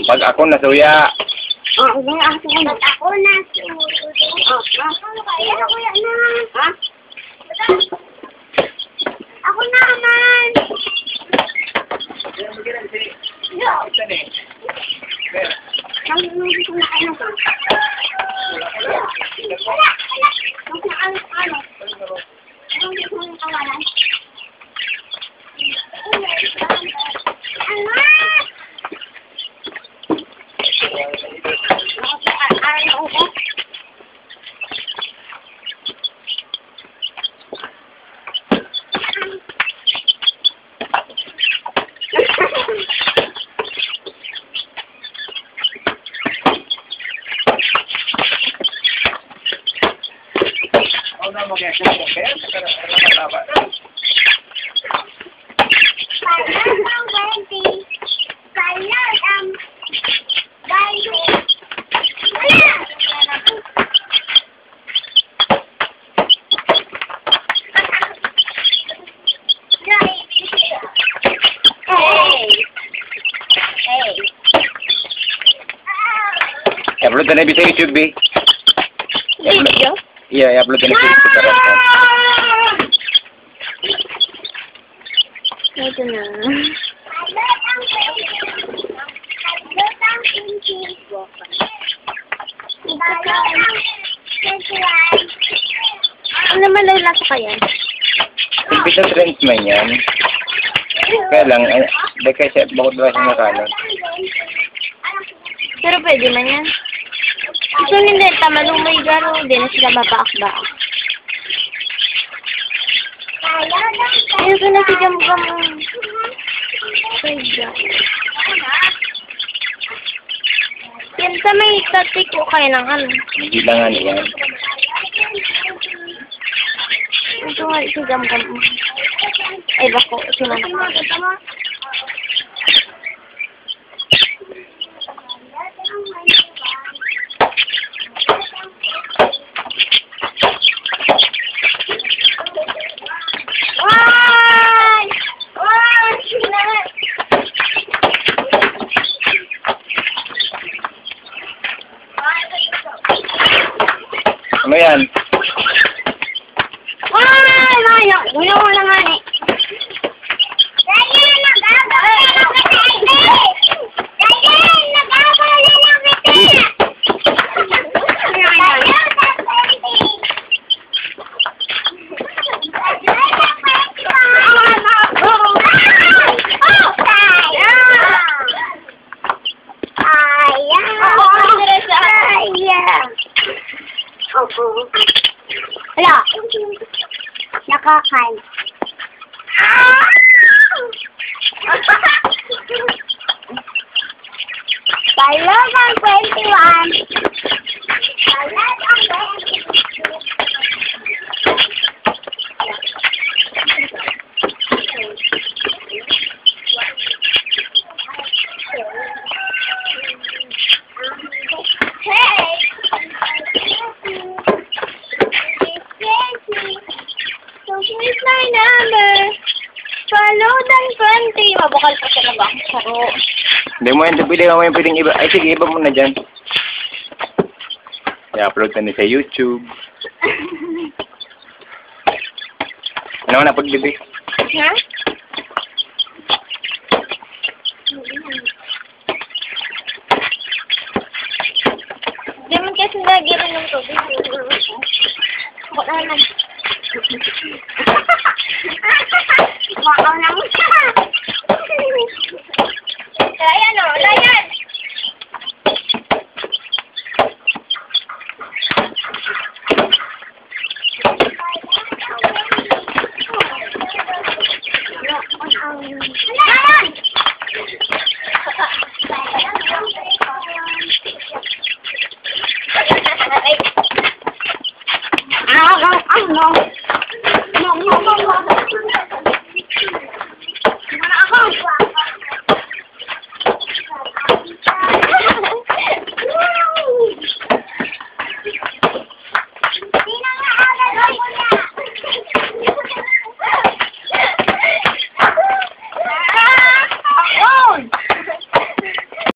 Pag ako nasuya. Oo, pag ako nasuya. Ano kaya? Kuya na. Ha? Ako naman. Nanggugulo ko na kayo. I-upload na sa YouTube, eh. Video? Yeah, i-upload na sa YouTube. Ito na. Ano naman lala ko kaya? Hindi sa trends man yan. Kaya lang, dahil kasi bakit ba siya nakalan? Pero pwede man yan. Ito hindi, tamalumay garo, hindi na sila mapaakba. Ayun ko na si Gam-Gam. Yan sa may tatik ko kayo ng ano. Hindi lang ano yan. Ito nga si Gam-Gam. Ay bako, sinanak ko. Ano yan? Ay, Mayo! Gulo mo naman eh. Dahil nag-abala ng kita! Dahil nag-abala ng kita! Hala! Nakakain. Palagang 21. Palagang 20. Hey! So here's my number. Follow dan 20. Mabukal pa siya na ba? Charo. Hindi mo yan, pwedeng iba. Ay, sige, iba mo na dyan. I-upload na sa YouTube. Ano na pagbibi? Ha? Di man kasi nagiging ng tubig. Ako naman. Wakaw naman siya.